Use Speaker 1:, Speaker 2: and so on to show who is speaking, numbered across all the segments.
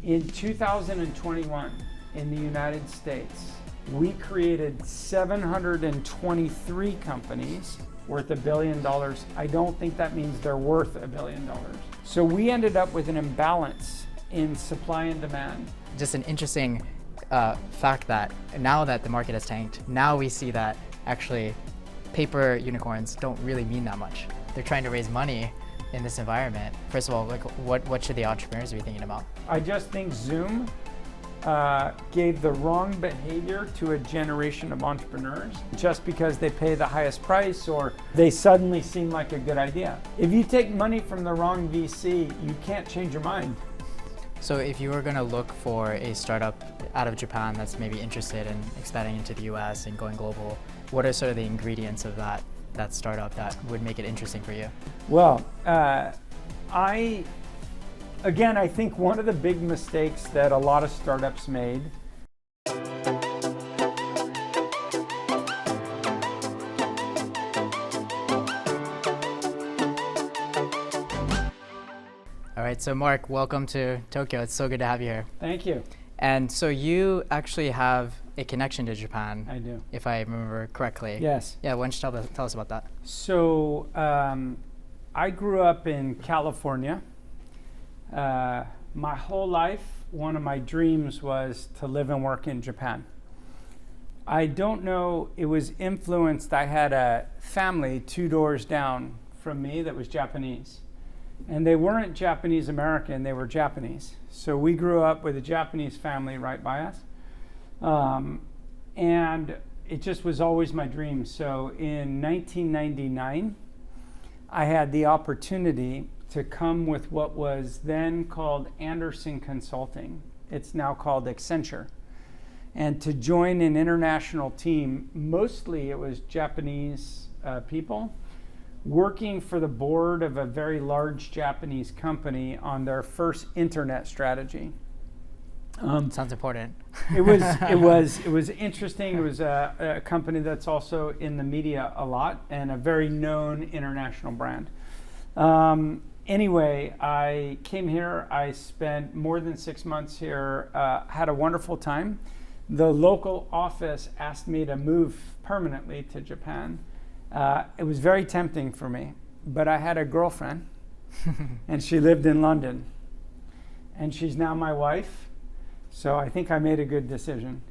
Speaker 1: In 2021, in the United States, we created 723 companies worth $1 billion. I don't think that means they're worth $1 billion. So we ended up with an imbalance in supply and demand.
Speaker 2: Just an interesting fact that now that the market has tanked, now we see that actually paper unicorns don't really mean that much. They're trying to raise money in this environment. First of all, like what should the entrepreneurs be thinking about?
Speaker 1: I just think Zoom gave the wrong behavior to a generation of entrepreneurs just because they pay the highest price or they suddenly seem like a good idea. If you take money from the wrong VC, you can't change your mind.
Speaker 2: So if you were going to look for a startup out of Japan that's maybe interested in expanding into the US and going global, what are sort of the ingredients of that startup that would make it interesting for you?
Speaker 1: Well, I think one of the big mistakes that a lot of startups made
Speaker 2: All right, so Mark, welcome to Tokyo. It's so good to have you here.
Speaker 1: Thank you.
Speaker 2: And so you actually have a connection to Japan.
Speaker 1: I do.
Speaker 2: If I remember correctly.
Speaker 1: Yes.
Speaker 2: Yeah, why don't you tell us about that?
Speaker 1: So I grew up in California. My whole life, one of my dreams was to live and work in Japan. I don't know, it was influenced. I had a family 2 doors down from me that was Japanese. And they weren't Japanese American, they were Japanese. So we grew up with a Japanese family right by us. And it just was always my dream. So in 1999, I had the opportunity to come with what was then called Anderson Consulting. It's now called Accenture. And to join an international team, mostly it was Japanese people, working for the board of a very large Japanese company on their first internet strategy.
Speaker 2: Sounds important.
Speaker 1: It was interesting. It was a company that's also in the media a lot and a very known international brand. Anyway, I came here. I spent more than 6 months here. Had a wonderful time. The local office asked me to move permanently to Japan. It was very tempting for me, but I had a girlfriend, and she lived in London, and she's now my wife. So I think I made a good decision.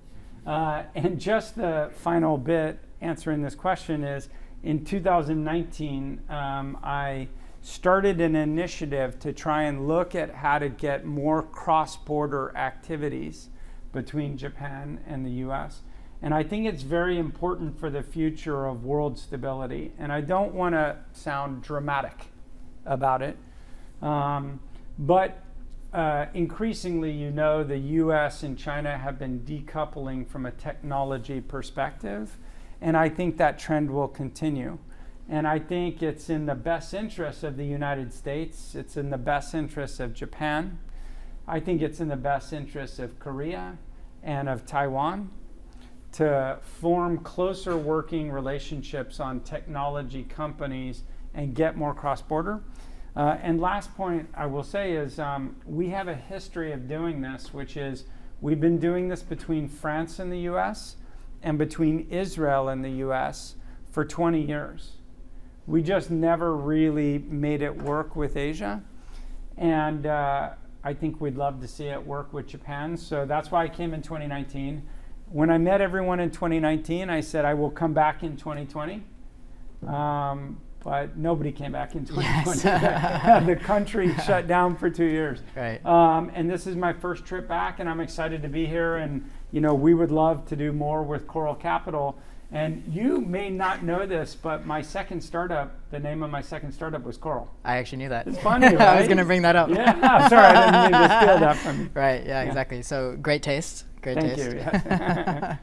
Speaker 1: And just the final bit answering this question is, in 2019, I started an initiative to try and look at how to get more cross-border activities between Japan and the US. And I think it's very important for the future of world stability. And I don't want to sound dramatic about it, but increasingly, the US and China have been decoupling from a technology perspective. And I think that trend will continue. And I think it's in the best interest of the United States. It's in the best interest of Japan. I think it's in the best interest of Korea and of Taiwan to form closer working relationships on technology companies and get more cross-border. And last point I will say is we have a history of doing this, which is we've been doing this between France and the US and between Israel and the US for 20 years. We just never really made it work with Asia. And I think we'd love to see it work with Japan. So that's why I came in 2019. When I met everyone in 2019, I said I will come back in 2020. But nobody came back in 2020. Yes. The country shut down for 2 years.
Speaker 2: Right.
Speaker 1: And this is my first trip back, and I'm excited to be here. And we would love to do more with Coral Capital. And you may not know this, but my second startup, the name of my second startup was Coral.
Speaker 2: I actually knew that.
Speaker 1: It's funny, right?
Speaker 2: I was going to bring that up.
Speaker 1: Yeah, sorry, I didn't mean to steal that from you.
Speaker 2: Right, yeah, exactly. So great taste.
Speaker 1: Thank you. Yes.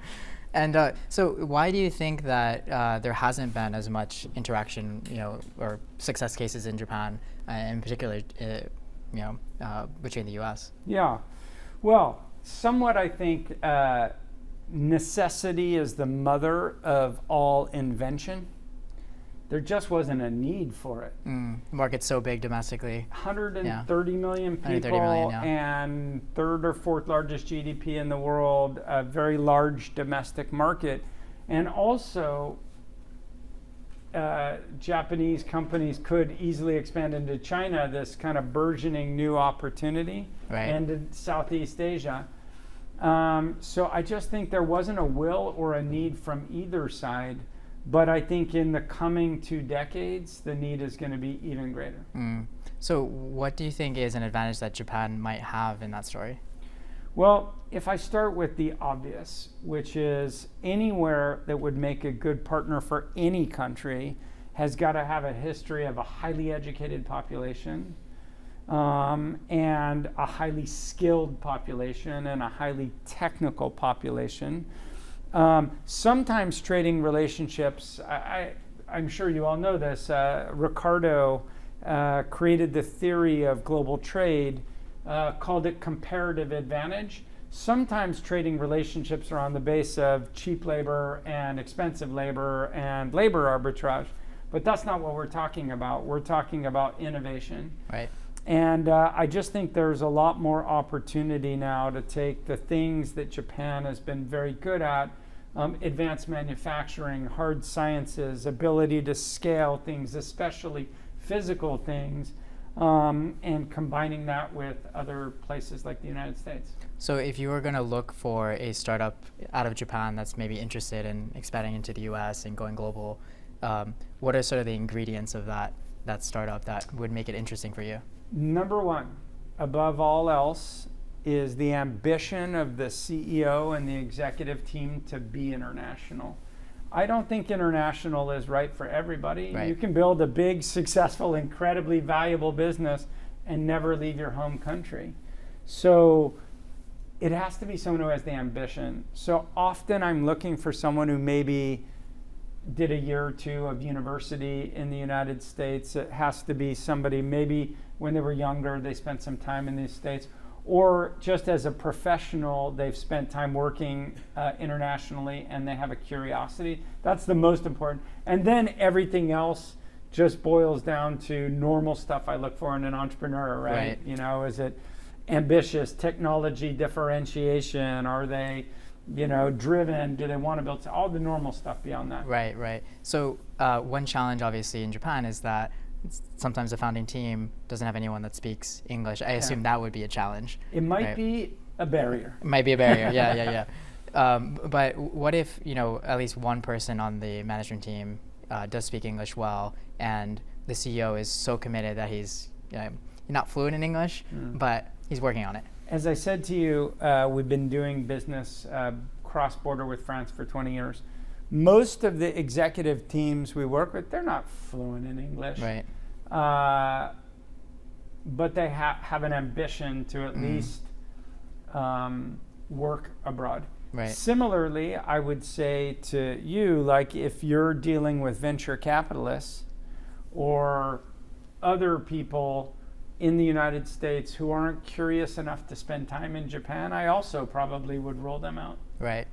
Speaker 2: And so why do you think that there hasn't been as much interaction, or success cases in Japan, in particular, between the U.S.?
Speaker 1: Yeah, well, somewhat I think necessity is the mother of all invention. there just wasn't a need for it.
Speaker 2: Market's so big domestically.
Speaker 1: 130 million people
Speaker 2: 130 million, yeah.
Speaker 1: and third or fourth largest GDP in the world, a very large domestic market. And also, Japanese companies could easily expand into China, this kind of burgeoning new opportunity, and in Southeast Asia. So I just think there wasn't a will or a need from either side, but I think in the coming 2 decades, the need is going to be even greater.
Speaker 2: So what do you think is an advantage that Japan might have in that story?
Speaker 1: Well, if I start with the obvious, which is anywhere that would make a good partner for any country has got to have a history of a highly educated population, and a highly skilled population and a highly technical population. Sometimes trading relationships, I'm sure you all know this, Ricardo created the theory of global trade, called it comparative advantage. Sometimes trading relationships are on the base of cheap labor and expensive labor and labor arbitrage, but that's not what we're talking about. We're talking about innovation.
Speaker 2: Right.
Speaker 1: And I just think there's a lot more opportunity now to take the things that Japan has been very good at, advanced manufacturing, hard sciences, ability to scale things, especially physical things, and combining that with other places like the United States.
Speaker 2: So if you were going to look for a startup out of Japan that's maybe interested in expanding into the US and going global, what are sort of the ingredients of that startup that would make it interesting for you?
Speaker 1: Number one, above all else, is the ambition of the CEO and the executive team to be international. I don't think international is right for everybody.
Speaker 2: Right.
Speaker 1: You can build a big, successful, incredibly valuable business and never leave your home country. So it has to be someone who has the ambition. So often I'm looking for someone who maybe did a year or two of university in the United States. It has to be somebody maybe when they were younger, they spent some time in the States, or just as a professional, they've spent time working internationally and they have a curiosity. That's the most important. And then everything else just boils down to normal stuff I look for in an entrepreneur, right? You know, is it ambitious, technology differentiation? Are they, you know, driven? Do they want to build all the normal stuff beyond that?
Speaker 2: Right. So one challenge obviously in Japan is that sometimes the founding team doesn't have anyone that speaks English. I assume that would be a challenge.
Speaker 1: It might be a barrier.
Speaker 2: It might be a barrier, yeah. But what if, you know, at least one person on the management team does speak English well, and the CEO is so committed that he's not fluent in English, but he's working on it.
Speaker 1: As I said to you, we've been doing business cross-border with France for 20 years. Most of the executive teams we work with, they're not fluent in English.
Speaker 2: Right.
Speaker 1: But they have an ambition to at least work abroad.
Speaker 2: Right.
Speaker 1: Similarly, I would say to you, like if you're dealing with venture capitalists or other people in the United States who aren't curious enough to spend time in Japan, I also probably would roll them out.
Speaker 2: Right.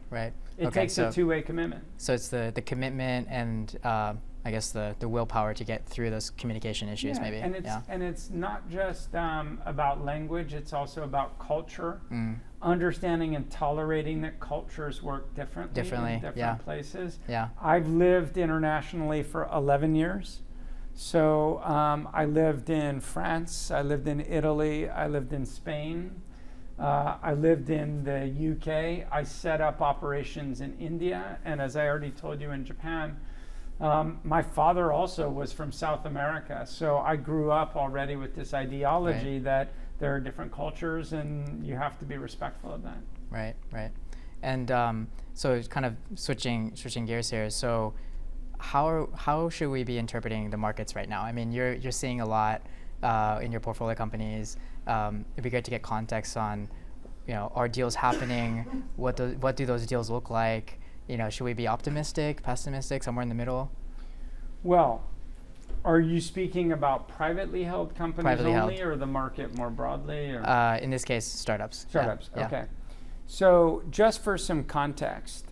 Speaker 1: It takes a two-way commitment.
Speaker 2: So it's the commitment and I guess the willpower to get through those communication issues, maybe.
Speaker 1: And it's not just about language, it's also about culture, understanding and tolerating that cultures work differently in different places.
Speaker 2: Yeah.
Speaker 1: I've lived internationally for 11 years. So I lived in France, I lived in Italy, I lived in Spain, I lived in the UK, I set up operations in India, and as I already told you, in Japan. My father also was from South America, so I grew up already with this ideology that there are different cultures and you have to be respectful of that.
Speaker 2: Right. And so kind of switching gears here, so how should we be interpreting the markets right now? I mean, you're seeing a lot in your portfolio companies. It'd be great to get context on, you know, are deals happening? What do those deals look like? You know, should we be optimistic, pessimistic, somewhere in the middle?
Speaker 1: Well, are you speaking about privately held companies only, or the market more broadly? Or?
Speaker 2: In this case, startups.
Speaker 1: Startups,
Speaker 2: yeah.
Speaker 1: Okay. So just for some context,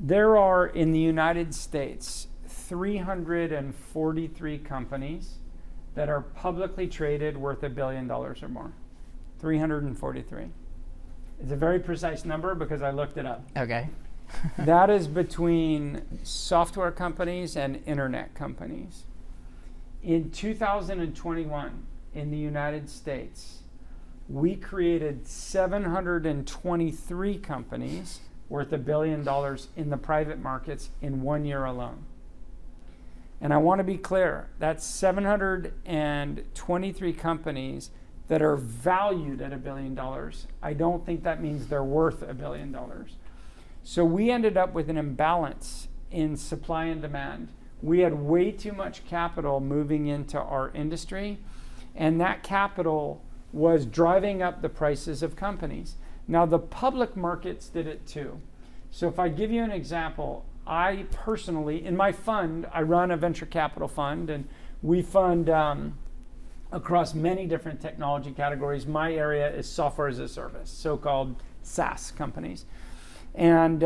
Speaker 1: There are, in the United States, 343 companies that are publicly traded worth $1 billion or more. 343. It's a very precise number because I looked it up.
Speaker 2: Okay.
Speaker 1: That is between software companies and internet companies. In 2021, in the United States, we created 723 companies worth $1 billion in the private markets in 1 year alone. And I want to be clear, that's 723 companies that are valued at $1 billion. I don't think that means they're worth $1 billion. So we ended up with an imbalance in supply and demand. We had way too much capital moving into our industry, and that capital was driving up the prices of companies. Now, the public markets did it too. So if I give you an example, I personally, in my fund, I run a venture capital fund, and we fund across many different technology categories. My area is software as a service, so-called SaaS companies. And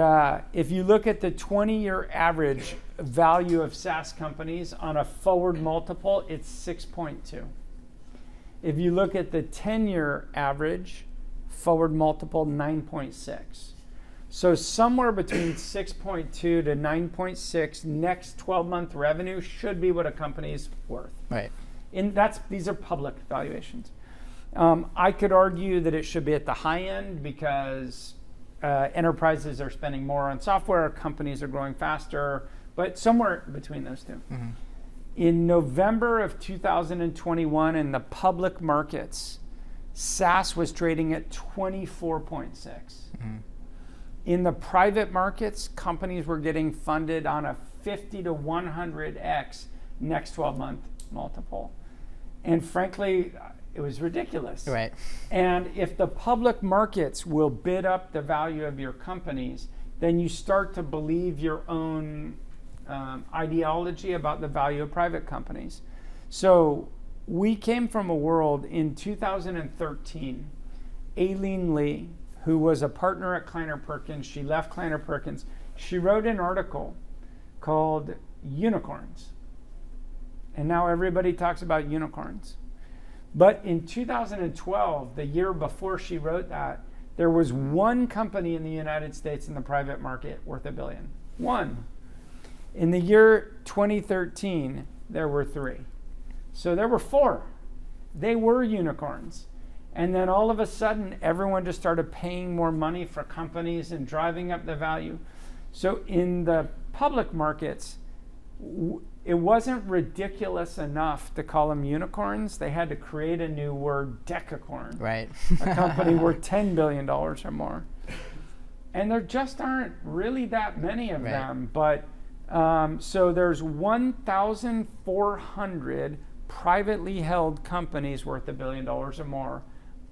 Speaker 1: if you look at the 20-year average value of SaaS companies on a forward multiple, it's 6.2. If you look at the 10-year average forward multiple, 9.6. So somewhere between 6.2 to 9.6 next 12-month revenue should be what a company's worth.
Speaker 2: Right.
Speaker 1: These are public valuations. I could argue that it should be at the high end because enterprises are spending more on software, companies are growing faster, but somewhere between those two.
Speaker 2: Mm-hmm.
Speaker 1: In November of 2021 in the public markets, SaaS was trading at 24.6. Mm-hmm. In the private markets, companies were getting funded on a 50 to 100x next 12-month multiple. And frankly, it was ridiculous.
Speaker 2: Right.
Speaker 1: And if the public markets will bid up the value of your companies, then you start to believe your own ideology about the value of private companies. So we came from a world in 2013, Aileen Lee, who was a partner at Kleiner Perkins, she left Kleiner Perkins, she wrote an article called Unicorns. And now everybody talks about unicorns. But in 2012, the year before she wrote that, there was one company in the United States in the private market worth $1 billion. One. In the year 2013, there were 3. So there were 4. They were unicorns. And then all of a sudden, everyone just started paying more money for companies and driving up the value. So in the public markets, it wasn't ridiculous enough to call them unicorns. They had to create a new word, decacorn.
Speaker 2: Right.
Speaker 1: A company worth $10 billion or more. And there just aren't really that many of them. But so there's 1,400 privately held companies worth $1 billion or more.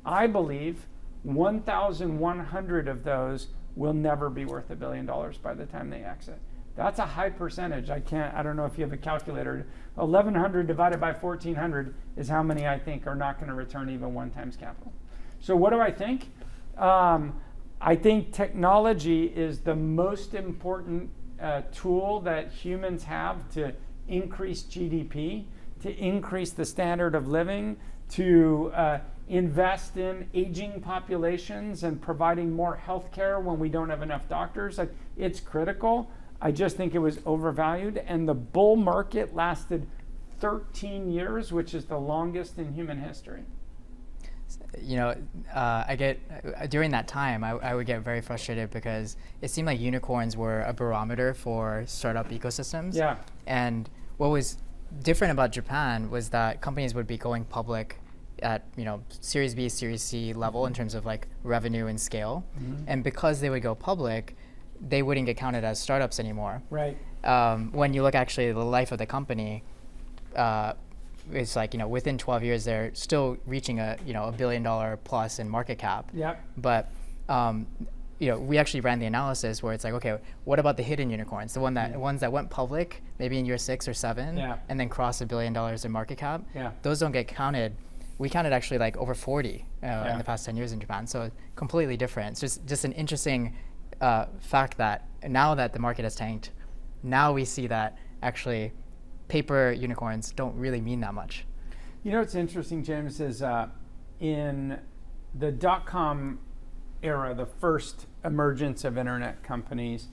Speaker 1: I believe 1,100 of those will never be worth $1 billion by the time they exit. That's a high percentage. I don't know if you have a calculator. 1,100 divided by 1,400 is how many I think are not going to return even 1 times capital. So what do I think? I think technology is the most important tool that humans have to increase GDP, to increase the standard of living, to invest in aging populations and providing more health care when we don't have enough doctors. Like, it's critical. I just think it was overvalued, and the bull market lasted 13 years, which is the longest in human history.
Speaker 2: You know, I get during that time, I would get very frustrated because it seemed like unicorns were a barometer for startup ecosystems.
Speaker 1: Yeah.
Speaker 2: And what was different about Japan was that companies would be going public at, you know, Series B, Series C level in terms of like revenue and scale. Mm-hmm. And because they would go public, they wouldn't get counted as startups anymore.
Speaker 1: Right.
Speaker 2: When you look actually at the life of the company, it's like, you know, within 12 years they're still reaching a, you know, $1 billion plus in market cap.
Speaker 1: Yep.
Speaker 2: But you know, we actually ran the analysis where it's like, okay, what about the hidden unicorns, the ones that went public maybe in year 6 or 7, and then crossed $1 billion in market cap?
Speaker 1: Yeah.
Speaker 2: Those don't get counted. We counted actually like over 40 in the past 10 years in Japan, so completely different. It's just an interesting fact that now that the market has tanked, now we see that actually paper unicorns don't really mean that much.
Speaker 1: You know what's interesting, James, is in the dot-com era, the first emergence of internet companies,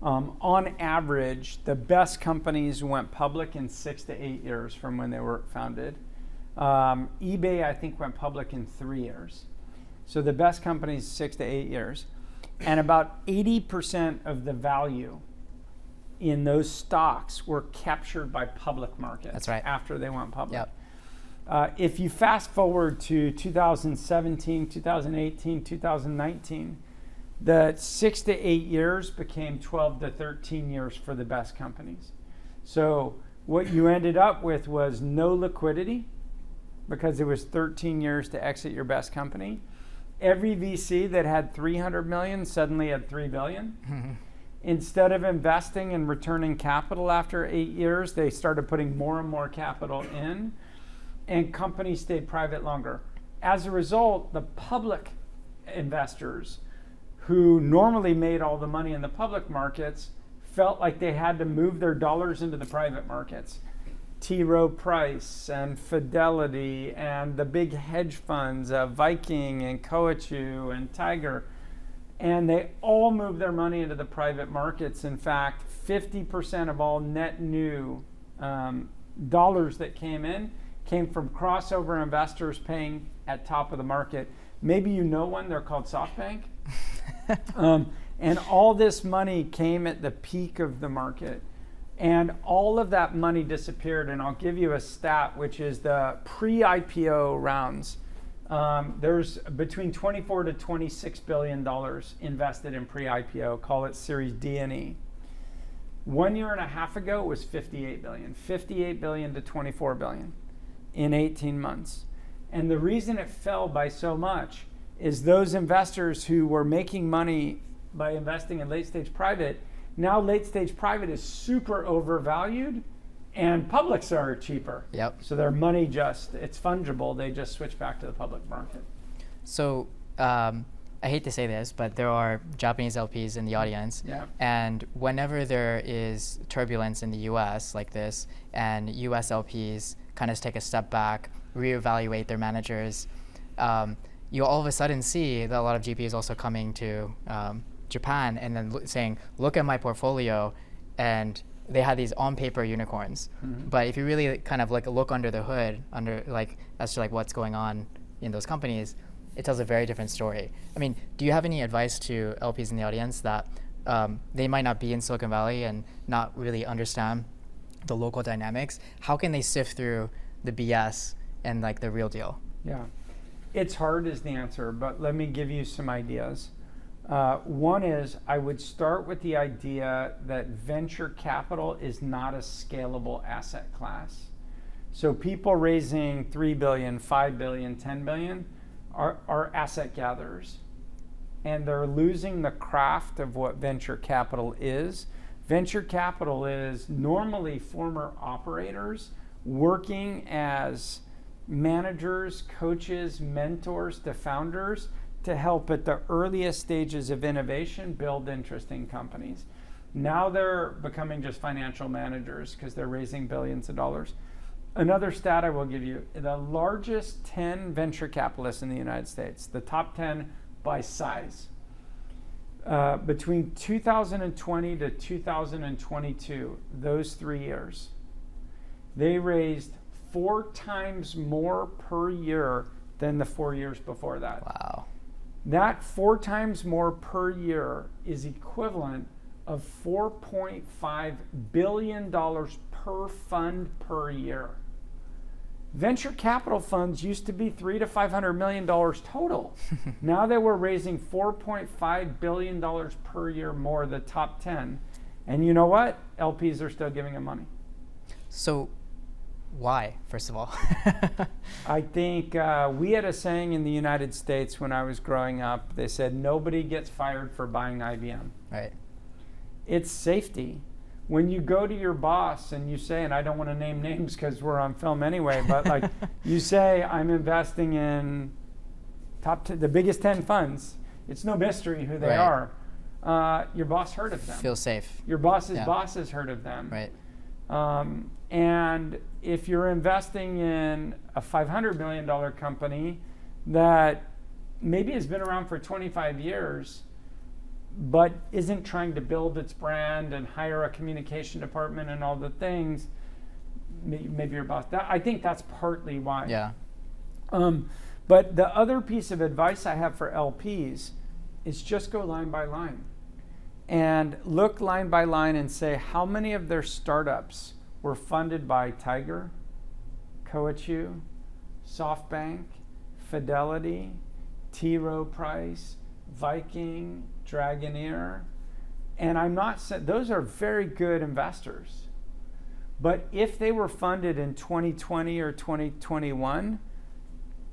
Speaker 1: on average, the best companies went public in 6 to 8 years from when they were founded. eBay, I think, went public in 3 years. So the best companies, 6 to 8 years. And about 80% of the value in those stocks were captured by public markets.
Speaker 2: That's right.
Speaker 1: After they went public.
Speaker 2: Yep.
Speaker 1: If you fast forward to 2017, 2018, 2019, the 6 to 8 years became 12 to 13 years for the best companies. So what you ended up with was no liquidity because it was 13 years to exit your best company. Every VC that had 300 million suddenly had 3 billion. Instead of investing and returning capital after 8 years, they started putting more and more capital in, and companies stayed private longer. As a result, the public investors who normally made all the money in the public markets felt like they had to move their dollars into the private markets. T. Rowe Price and Fidelity and the big hedge funds, Viking and Coatue and Tiger, and they all moved their money into the private markets. In fact, 50% of all net new dollars that came in came from crossover investors paying at top of the market. Maybe you know one, they're called SoftBank. And all this money came at the peak of the market. And all of that money disappeared. And I'll give you a stat, which is the pre-IPO rounds. There's between 24 to 26 billion dollars invested in pre-IPO, call it Series D and E. 1 year and a half ago, it was 58 billion. 58 billion to 24 billion in 18 months. And the reason it fell by so much is those investors who were making money by investing in late stage private, now late stage private is super overvalued and publics are cheaper.
Speaker 2: Yep.
Speaker 1: So their money it's fungible. They just switch back to the public market.
Speaker 2: So I hate to say this, but there are Japanese LPs in the audience.
Speaker 1: Yeah.
Speaker 2: And whenever there is turbulence in the US like this, and US LPs kind of take a step back, reevaluate their managers, you all of a sudden see that a lot of GPs also coming to Japan and then saying, look at my portfolio, and they had these on paper unicorns. Mm-hmm. But if you really kind of like look under the hood, as to like what's going on in those companies, it tells a very different story. I mean, do you have any advice to LPs in the audience that they might not be in Silicon Valley and not really understand the local dynamics? How can they sift through the BS and like the real deal?
Speaker 1: Yeah, it's hard is the answer, but let me give you some ideas. One is I would start with the idea that venture capital is not a scalable asset class. So people raising 3 billion, 5 billion, 10 billion are asset gatherers. And they're losing the craft of what venture capital is. Venture capital is normally former operators working as managers, coaches, mentors to founders to help at the earliest stages of innovation build interesting companies. Now they're becoming just financial managers because they're raising billions of dollars. Another stat I will give you, the largest 10 venture capitalists in the United States, the top 10 by size, between 2020 to 2022, those 3 years, they raised 4 times more per year than the 4 years before that.
Speaker 2: Wow.
Speaker 1: That 4 times more per year is equivalent of $4.5 billion per fund per year. Venture capital funds used to be $300 to $500 million total. Now they were raising $4.5 billion per year more, the top 10. And you know what? LPs are still giving them money.
Speaker 2: So why, first of all?
Speaker 1: I think we had a saying in the United States when I was growing up. They said, nobody gets fired for buying IBM.
Speaker 2: Right.
Speaker 1: It's safety. When you go to your boss and you say, and I don't want to name names because we're on film anyway, but like you say, I'm investing in the biggest 10 funds. It's no mystery who they
Speaker 2: Right.
Speaker 1: are. your boss heard of them.
Speaker 2: Feel safe.
Speaker 1: Your boss's boss has heard of them.
Speaker 2: Right.
Speaker 1: And if you're investing in a $500 million company that maybe has been around for 25 years, but isn't trying to build its brand and hire a communication department and all the things, maybe your boss, I think that's partly why.
Speaker 2: Yeah.
Speaker 1: But the other piece of advice I have for LPs is just go line by line and look line by line and say how many of their startups were funded by Tiger, Coatue, SoftBank, Fidelity, T. Rowe Price, Viking, Dragoneer. And I'm not saying those are very good investors. But if they were funded in 2020 or 2021,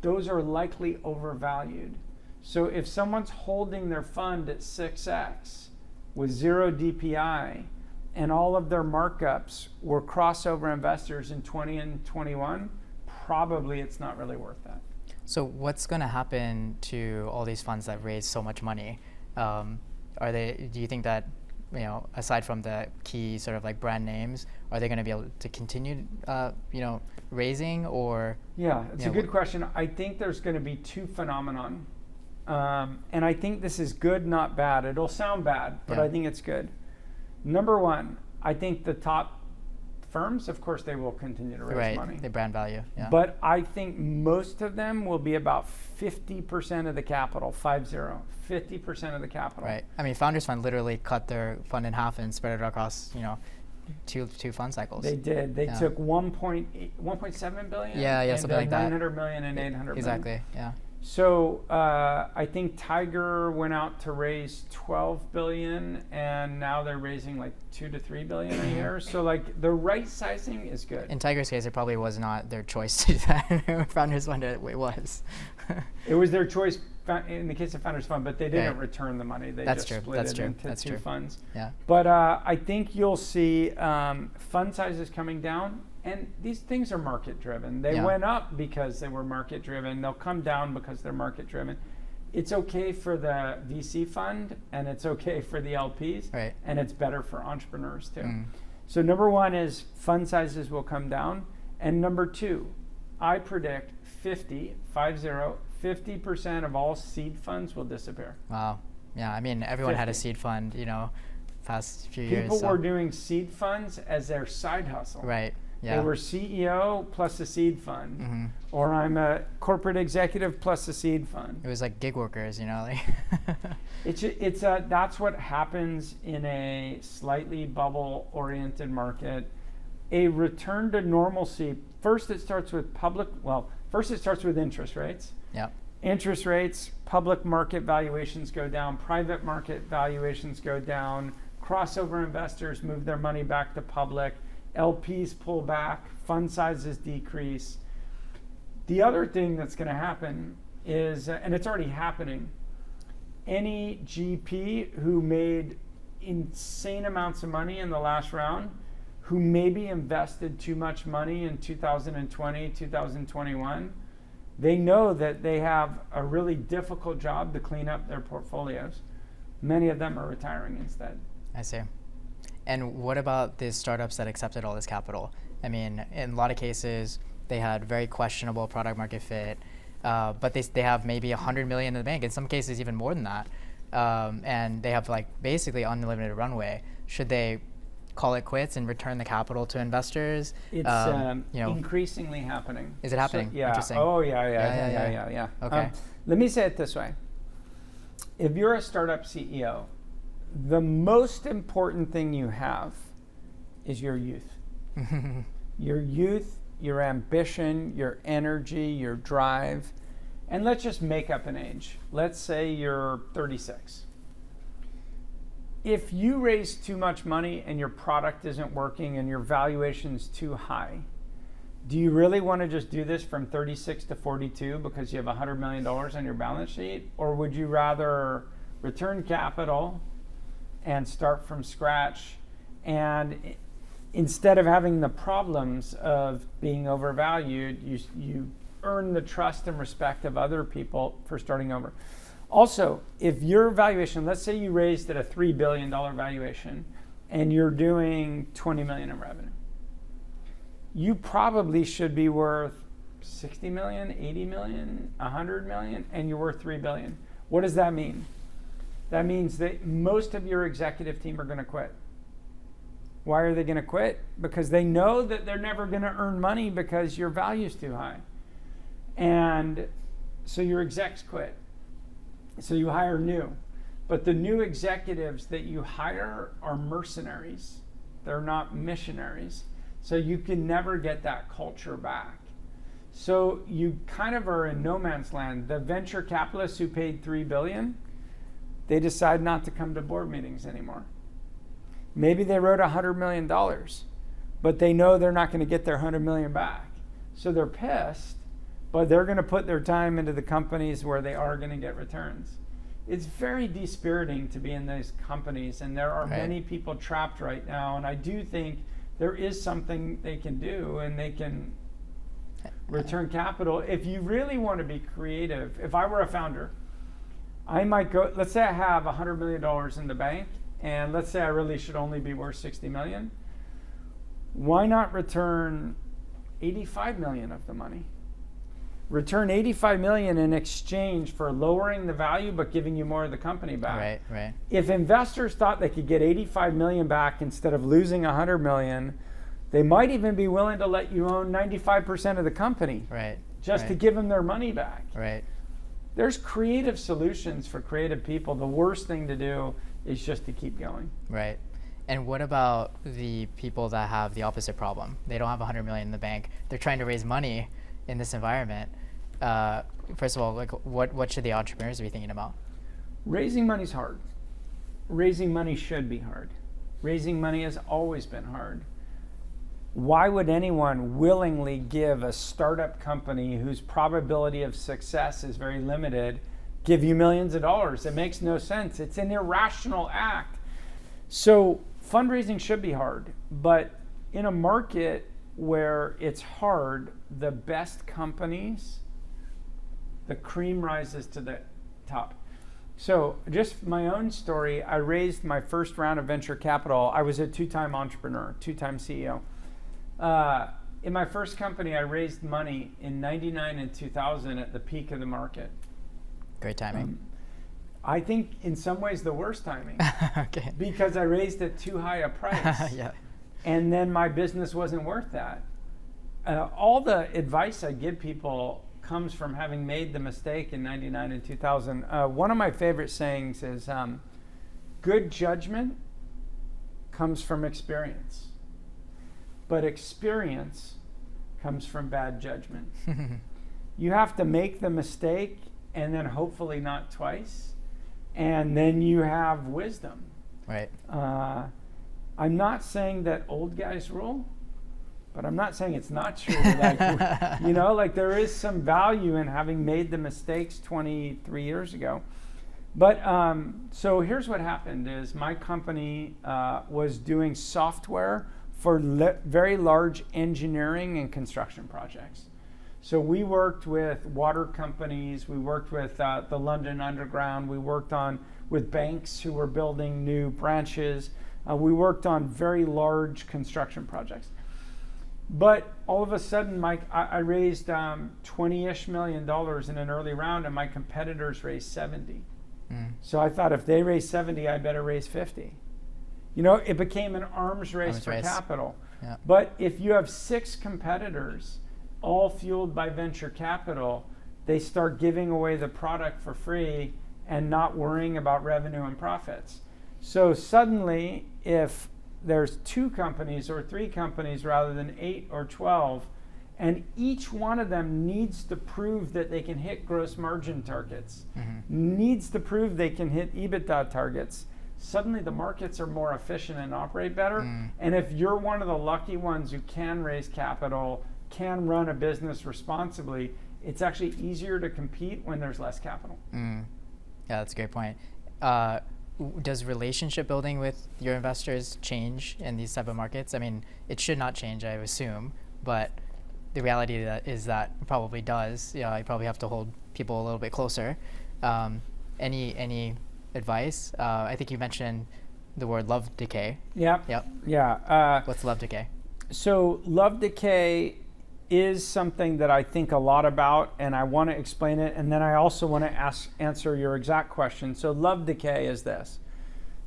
Speaker 1: those are likely overvalued. So if someone's holding their fund at 6x with 0 DPI and all of their markups were crossover investors in 20 and 21, probably it's not really worth that.
Speaker 2: So what's going to happen to all these funds that raise so much money? Do you think that, aside from the key sort of like brand names, are they going to be able to continue, raising or?
Speaker 1: Yeah, it's a good question. I think there's going to be two phenomenon. And I think this is good, not bad. It'll sound bad, but I think it's good. Number one, I think the top firms, of course, they will continue to raise money.
Speaker 2: The brand value. Yeah.
Speaker 1: But I think most of them will be about 50% of the capital, 50% of the capital.
Speaker 2: Right. I mean, Founders Fund literally cut their fund in half and spread it across, two fund cycles.
Speaker 1: They did. They took 1.7 billion.
Speaker 2: Yeah, something like that.
Speaker 1: 900 million and 800 million.
Speaker 2: Exactly. Yeah.
Speaker 1: So I think Tiger went out to raise 12 billion, and now they're raising like 2 to 3 billion a year. So like the right sizing is good.
Speaker 2: In Tiger's case, it probably was not their choice to do that. Founders Fund, it was.
Speaker 1: It was their choice in the case of Founders Fund, but they didn't return the money. They just split it into two funds.
Speaker 2: Yeah.
Speaker 1: But I think you'll see fund sizes coming down. And these things are market driven. They went up because they were market driven. They'll come down because they're market driven. It's okay for the VC fund and it's okay for the LPs.
Speaker 2: Right.
Speaker 1: And it's better for entrepreneurs too. So number one is fund sizes will come down. And number two, I predict 50% of all seed funds will disappear.
Speaker 2: Wow. Yeah, I mean, everyone had a seed fund, past few years.
Speaker 1: People were doing seed funds as their side hustle.
Speaker 2: Right. Yeah.
Speaker 1: They were CEO plus a seed fund, or I'm a corporate executive plus a seed fund.
Speaker 2: It was like gig workers,
Speaker 1: It's that's what happens in a slightly bubble-oriented market. A return to normalcy. First, it starts with interest rates.
Speaker 2: Yeah.
Speaker 1: Interest rates, public market valuations go down, private market valuations go down, crossover investors move their money back to public. LPs pull back, fund sizes decrease. The other thing that's going to happen is, and it's already happening, any GP who made insane amounts of money in the last round, who maybe invested too much money in 2020, 2021, they know that they have a really difficult job to clean up their portfolios. Many of them are retiring instead.
Speaker 2: I see. And what about the startups that accepted all this capital? I mean, in a lot of cases, they had very questionable product market fit, but they have maybe 100 million in the bank, in some cases even more than that, and they have like basically unlimited runway. Should they call it quits and return the capital to investors?
Speaker 1: It's increasingly happening.
Speaker 2: Is it happening?
Speaker 1: So, yeah.
Speaker 2: Interesting.
Speaker 1: Oh, yeah.
Speaker 2: Okay.
Speaker 1: Let me say it this way. If you're a startup CEO, the most important thing you have is your youth. Your youth, your ambition, your energy, your drive. And let's just make up an age. Let's say you're 36. If you raise too much money and your product isn't working and your valuation's too high, do you really want to just do this from 36 to 42 because you have $100 million on your balance sheet? Or would you rather return capital and start from scratch, and instead of having the problems of being overvalued, you earn the trust and respect of other people for starting over? Also, if your valuation, let's say you raised at a $3 billion valuation and you're doing 20 million in revenue, you probably should be worth 60 million, 80 million, 100 million, and you're worth 3 billion. What does that mean? That means that most of your executive team are going to quit. Why are they going to quit? Because they know that they're never going to earn money because your value's too high. And so your execs quit. So you hire new. But the new executives that you hire are mercenaries. They're not missionaries. So you can never get that culture back. So you kind of are in no man's land. The venture capitalists who paid $3 billion, they decide not to come to board meetings anymore. Maybe they wrote $100 million, but they know they're not going to get their $100 million back. So they're pissed, but they're going to put their time into the companies where they are going to get returns. It's very dispiriting to be in these companies, and there are many people trapped right now, and I do think there is something they can do, and they can return capital. If you really want to be creative, if I were a founder, I might go, let's say I have $100 million in the bank, and let's say I really should only be worth 60 million. Why not return 85 million of the money? Return 85 million in exchange for lowering the value but giving you more of the company back.
Speaker 2: Right.
Speaker 1: If investors thought they could get 85 million back instead of losing 100 million, they might even be willing to let you own 95% of the company. Just to give them their money back. There's creative solutions for creative people. The worst thing to do is just to keep going.
Speaker 2: And what about the people that have the opposite problem? They don't have 100 million in the bank. They're trying to raise money in this environment. First of all, like what should the entrepreneurs be thinking about?
Speaker 1: Raising money's hard. Raising money should be hard. Raising money has always been hard. Why would anyone willingly give a startup company whose probability of success is very limited, give you millions of dollars? It makes no sense. It's an irrational act. So fundraising should be hard, but in a market where it's hard, the best companies, the cream rises to the top. So just my own story, I raised my first round of venture capital. I was a two-time entrepreneur, two-time CEO. In my first company, I raised money in 99 and 2000 at the peak of the market.
Speaker 2: Great timing.
Speaker 1: I think in some ways the worst timing. Because I raised at too high a price. And then my business wasn't worth that. All the advice I give people comes from having made the mistake in 99 and 2000. One of my favorite sayings is, good judgment comes from experience. But experience comes from bad judgment. You have to make the mistake and then hopefully not twice. And then you have wisdom. I'm not saying that old guys rule, but I'm not saying it's not true. Like there is some value in having made the mistakes 23 years ago. But so here's what happened is my company was doing software for very large engineering and construction projects. So we worked with water companies, we worked with the London Underground, we worked with banks who were building new branches, we worked on very large construction projects. But all of a sudden, I raised $20-ish million in an early round, and my competitors raised 70. So I thought if they raised 70, I better raise 50. It became an arms race for capital. But if you have 6 competitors, all fueled by venture capital, they start giving away the product for free and not worrying about revenue and profits. So suddenly, if there's 2 companies or 3 companies rather than 8 or 12, and each one of them needs to prove that they can hit gross margin targets, needs to prove they can hit EBITDA targets, suddenly the markets are more efficient and operate better. And if you're one of the lucky ones who can raise capital, can run a business responsibly, it's actually easier to compete when there's less capital.
Speaker 2: Yeah, that's a great point. Does relationship building with your investors change in these type of markets? I mean, it should not change, I assume, but the reality is that it probably does. You probably have to hold people a little bit closer. Any advice? I think you mentioned the word love decay.
Speaker 1: Yep.
Speaker 2: Yep.
Speaker 1: Yeah.
Speaker 2: What's love decay?
Speaker 1: So love decay is something that I think a lot about, and I want to explain it, and then I also want to answer your exact question. So love decay is this.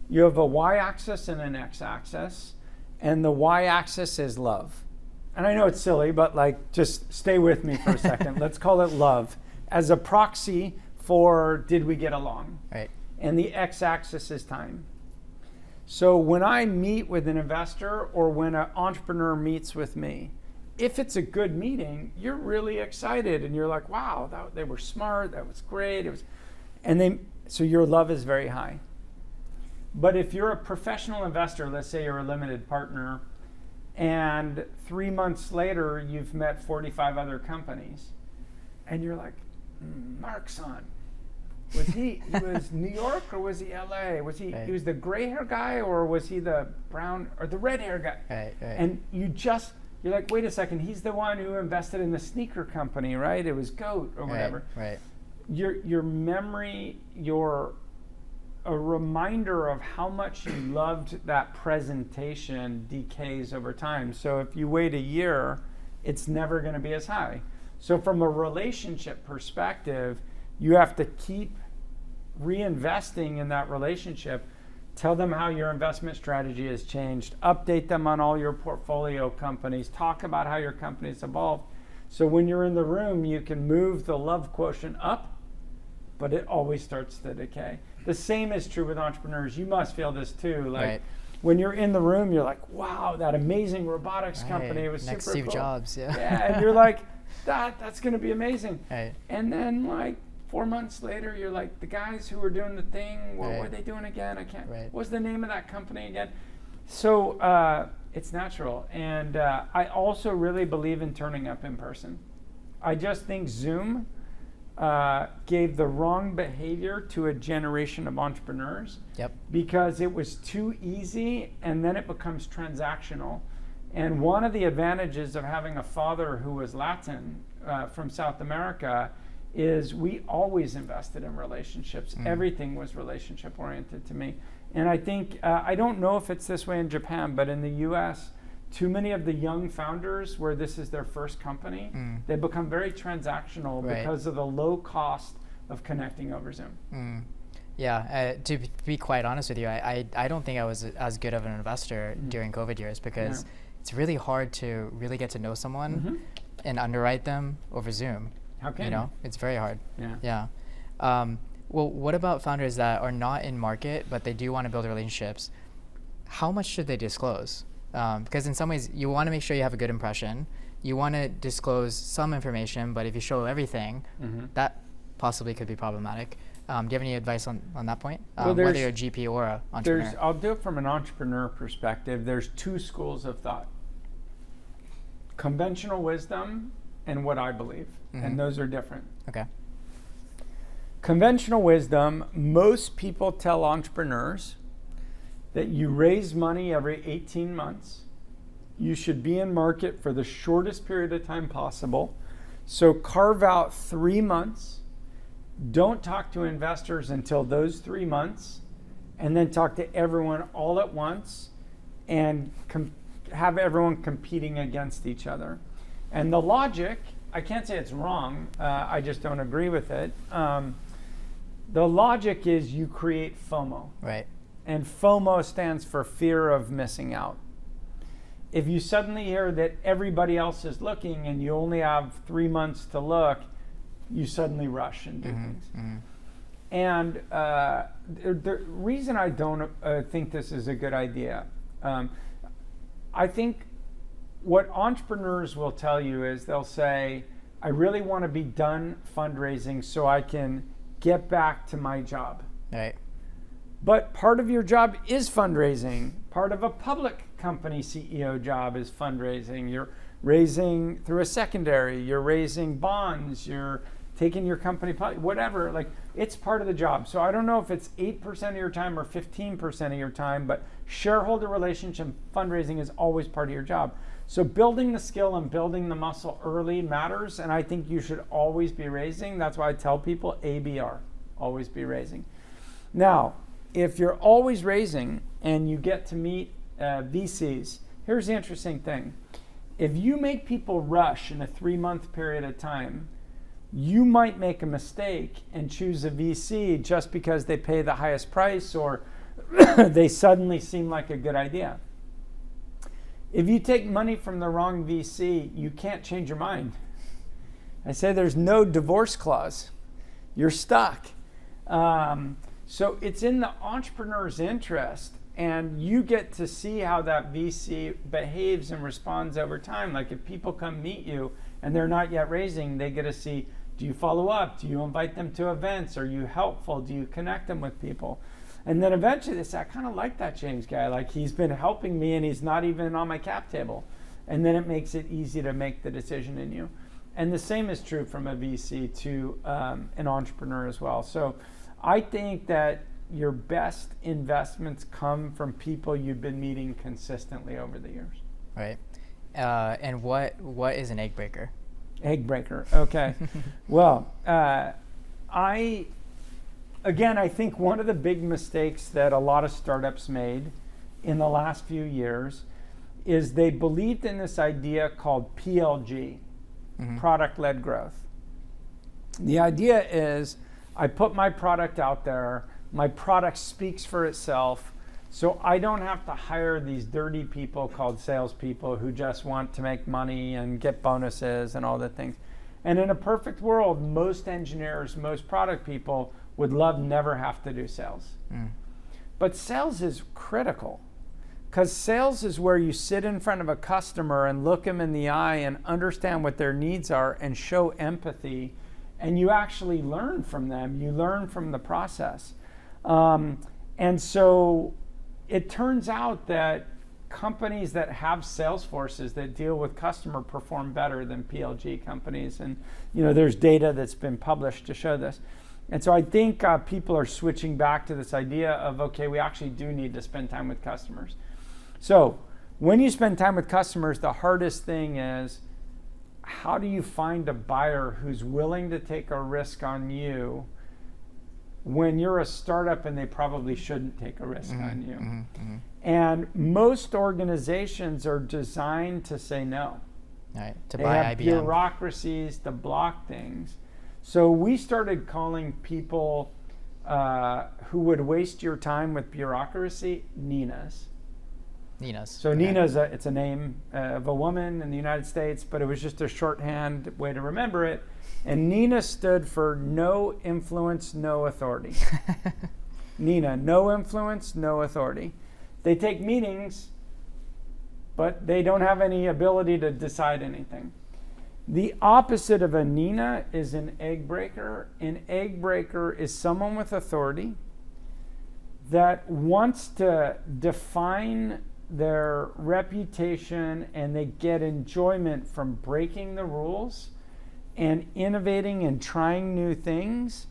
Speaker 1: You have a y-axis and an x-axis, and the y-axis is love. And I know it's silly, but like, just stay with me for a second. Let's call it love as a proxy for did we get along?
Speaker 2: Right.
Speaker 1: And the x-axis is time. So when I meet with an investor or when an entrepreneur meets with me, if it's a good meeting, you're really excited and you're like, wow, they were smart, that was great. So your love is very high. But if you're a professional investor, let's say you're a limited partner, and 3 months later you've met 45 other companies, and you're like, Mark's on. He was New York or was he LA? Was he
Speaker 2: right.
Speaker 1: He was the gray hair guy or was he the brown or the red hair guy?
Speaker 2: Right.
Speaker 1: And you're like, wait a second, he's the one who invested in the sneaker company, right? It was GOAT or whatever.
Speaker 2: Right.
Speaker 1: Your memory, a reminder of how much you loved that presentation decays over time. So if you wait a year, it's never going to be as high. So from a relationship perspective, you have to keep reinvesting in that relationship. Tell them how your investment strategy has changed. Update them on all your portfolio companies. Talk about how your company's evolved. So when you're in the room, you can move the love quotient up, but it always starts to decay. The same is true with entrepreneurs. You must feel this too. Like
Speaker 2: right.
Speaker 1: when you're in the room, you're like, wow, that amazing robotics
Speaker 2: right.
Speaker 1: company was
Speaker 2: Next
Speaker 1: super
Speaker 2: Steve
Speaker 1: cool.
Speaker 2: Jobs, yeah.
Speaker 1: Yeah, and you're like, that's going to be amazing.
Speaker 2: Right.
Speaker 1: And then like 4 months later, you're like, the guys who were doing the thing, what were they doing again? I can't.
Speaker 2: Right.
Speaker 1: What's the name of that company again? So it's natural. And I also really believe in turning up in person. I just think Zoom gave the wrong behavior to a generation of entrepreneurs.
Speaker 2: Yep.
Speaker 1: Because it was too easy and then it becomes transactional. And one of the advantages of having a father who was Latin from South America is we always invested in relationships. Everything was relationship oriented to me. And I think, I don't know if it's this way in Japan, but in the US, too many of the young founders where this is their first company, they become very transactional
Speaker 2: right.
Speaker 1: because of the low cost of connecting over Zoom.
Speaker 2: Yeah, to be quite honest with you, I don't think I was as good of an investor during COVID years because it's really hard to really get to know someone and underwrite them over Zoom.
Speaker 1: How can
Speaker 2: you know? It's very hard.
Speaker 1: Yeah.
Speaker 2: Well, what about founders that are not in market, but they do want to build relationships? How much should they disclose? Because in some ways, you want to make sure you have a good impression. You want to disclose some information, but if you show everything, that possibly could be problematic. Do you have any advice on that point? Whether you're a GP or an entrepreneur.
Speaker 1: I'll do it from an entrepreneur perspective. There's two schools of thought. Conventional wisdom and what I believe. And those are different.
Speaker 2: Okay.
Speaker 1: Conventional wisdom, most people tell entrepreneurs that you raise money every 18 months. You should be in market for the shortest period of time possible. So carve out 3 months. Don't talk to investors until those 3 months. And then talk to everyone all at once and have everyone competing against each other. And the logic, I can't say it's wrong, I just don't agree with it. The logic is you create FOMO.
Speaker 2: Right.
Speaker 1: And FOMO stands for fear of missing out. If you suddenly hear that everybody else is looking and you only have 3 months to look, you suddenly rush and do things. And the reason I don't think this is a good idea, I think what entrepreneurs will tell you is they'll say, I really want to be done fundraising so I can get back to my job.
Speaker 2: Right.
Speaker 1: But part of your job is fundraising. Part of a public company CEO job is fundraising. You're raising through a secondary, you're raising bonds, you're taking your company public, whatever. Like, it's part of the job. So I don't know if it's 8% of your time or 15% of your time, but shareholder relationship fundraising is always part of your job. So building the skill and building the muscle early matters, and I think you should always be raising. That's why I tell people ABR always be raising. Now, if you're always raising and you get to meet VCs, here's the interesting thing. If you make people rush in a 3-month period of time, you might make a mistake and choose a VC just because they pay the highest price or they suddenly seem like a good idea. If you take money from the wrong VC, you can't change your mind. I say there's no divorce clause. You're stuck. So it's in the entrepreneur's interest, and you get to see how that VC behaves and responds over time. Like if people come meet you and they're not yet raising, they get to see, do you follow up? Do you invite them to events? Are you helpful? Do you connect them with people? And then eventually they say, I kind of like that James guy. Like he's been helping me and he's not even on my cap table. And then it makes it easy to make the decision in you. And the same is true from a VC to an entrepreneur as well. So I think that your best investments come from people you've been meeting consistently over the years.
Speaker 2: Right. And what is an egg breaker?
Speaker 1: Egg breaker. Okay. Well, I think one of the big mistakes that a lot of startups made in the last few years is they believed in this idea called PLG, product-led growth. The idea is I put my product out there, my product speaks for itself, so I don't have to hire these dirty people called salespeople who just want to make money and get bonuses and all the things. And in a perfect world, most engineers, most product people would love never have to do sales. But sales is critical because sales is where you sit in front of a customer and look them in the eye and understand what their needs are and show empathy, and you actually learn from them. You learn from the process. And so it turns out that companies that have sales forces that deal with customer perform better than PLG companies. And there's data that's been published to show this. And so I think people are switching back to this idea of, okay, we actually do need to spend time with customers. So when you spend time with customers, the hardest thing is, how do you find a buyer who's willing to take a risk on you when you're a startup and they probably shouldn't take a risk on you? And most organizations are designed to say no.
Speaker 2: Right, to
Speaker 1: they
Speaker 2: buy
Speaker 1: have
Speaker 2: IBM.
Speaker 1: Bureaucracies to block things. So we started calling people who would waste your time with bureaucracy Ninas. So
Speaker 2: okay.
Speaker 1: Nina it's a name of a woman in the United States, but it was just a shorthand way to remember it. And Nina stood for no influence, no authority. Nina, no influence, no authority. They take meetings, but they don't have any ability to decide anything. The opposite of a Nina is an egg breaker. An egg breaker is someone with authority that wants to define their reputation, and they get enjoyment from breaking the rules and innovating and trying new things,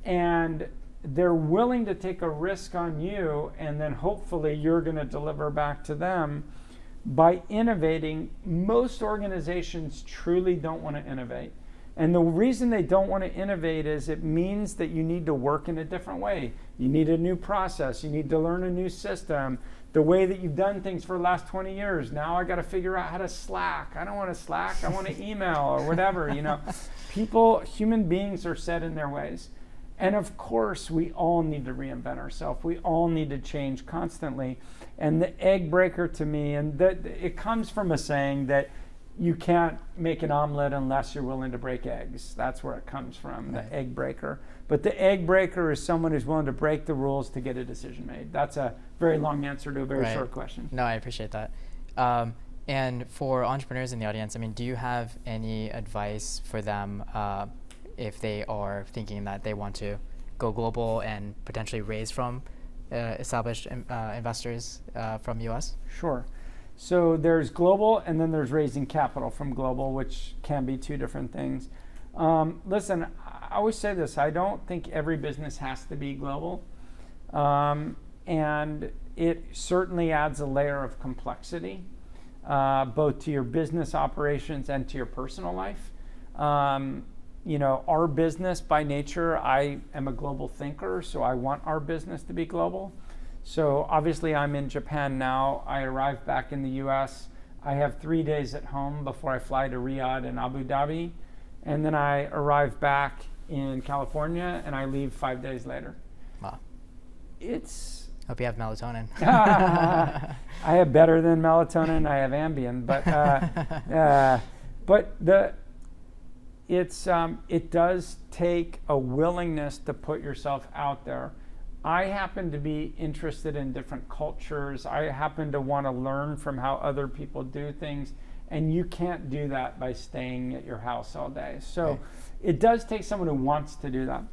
Speaker 1: and they're willing to take a risk on you, and then hopefully you're going to deliver back to them by innovating. Most organizations truly don't want to innovate. And the reason they don't want to innovate is it means that you need to work in a different way. You need a new process. You need to learn a new system. The way that you've done things for the last 20 years, now I got to figure out how to Slack. I don't want to Slack. I want to email or whatever. People, human beings are set in their ways. And of course, we all need to reinvent ourselves. We all need to change constantly. And the egg breaker to me, and it comes from a saying that you can't make an omelet unless you're willing to break eggs. That's where it comes from, the egg breaker. But the egg breaker is someone who's willing to break the rules to get a decision made. That's a very long answer to a very short question.
Speaker 2: No, I appreciate that. And for entrepreneurs in the audience, do you have any advice for them if they are thinking that they want to go global and potentially raise from established investors from US?
Speaker 1: Sure. So there's global, and then there's raising capital from global, which can be two different things. Listen, I always say this, I don't think every business has to be global. And it certainly adds a layer of complexity, both to your business operations and to your personal life. our business by nature, I am a global thinker, so I want our business to be global. So obviously I'm in Japan now. I arrived back in the US. I have 3 days at home before I fly to Riyadh and Abu Dhabi. And then I arrive back in California and I leave 5 days later.
Speaker 2: Wow.
Speaker 1: Hope
Speaker 2: you have melatonin.
Speaker 1: I have better than melatonin. I have Ambien, it does take a willingness to put yourself out there. I happen to be interested in different cultures. I happen to want to learn from how other people do things, and you can't do that by staying at your house all day. So it does take someone who wants to do that.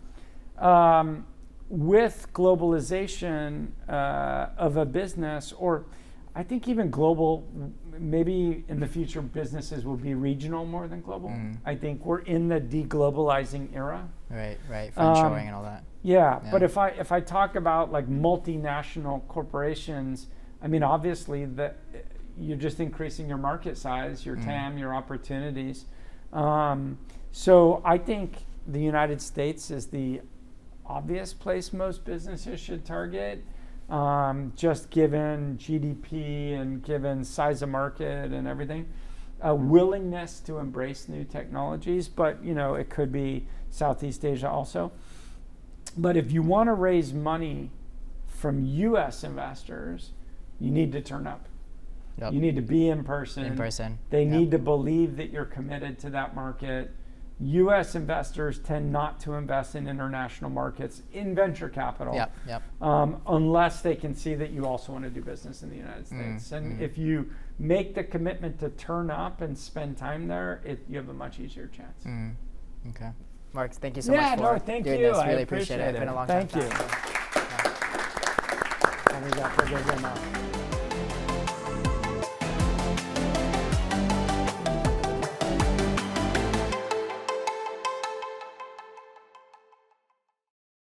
Speaker 1: With globalization of a business, or I think even global, maybe in the future businesses will be regional more than global. I think we're in the deglobalizing era.
Speaker 2: Right, friendshoring and all that.
Speaker 1: Yeah, but if I talk about like multinational corporations, I mean, obviously that you're just increasing your market size, your TAM, your opportunities. So I think the United States is the obvious place most businesses should target, just given GDP and given size of market and everything. A willingness to embrace new technologies, but it could be Southeast Asia also. But if you want to raise money from US investors, you need to turn up. Yep. You need to be in person. They need to believe that you're committed to that market. US investors tend not to invest in international markets in venture capital unless they can see that you also want to do business in the United States. And if you make the commitment to turn up and spend time there, you have a much easier chance.
Speaker 2: Okay. Mark, thank you so much for
Speaker 1: thank
Speaker 2: doing
Speaker 1: you.
Speaker 2: this. Really
Speaker 1: I appreciate it.
Speaker 2: It's been a long
Speaker 1: thank
Speaker 2: time.
Speaker 1: Thank you.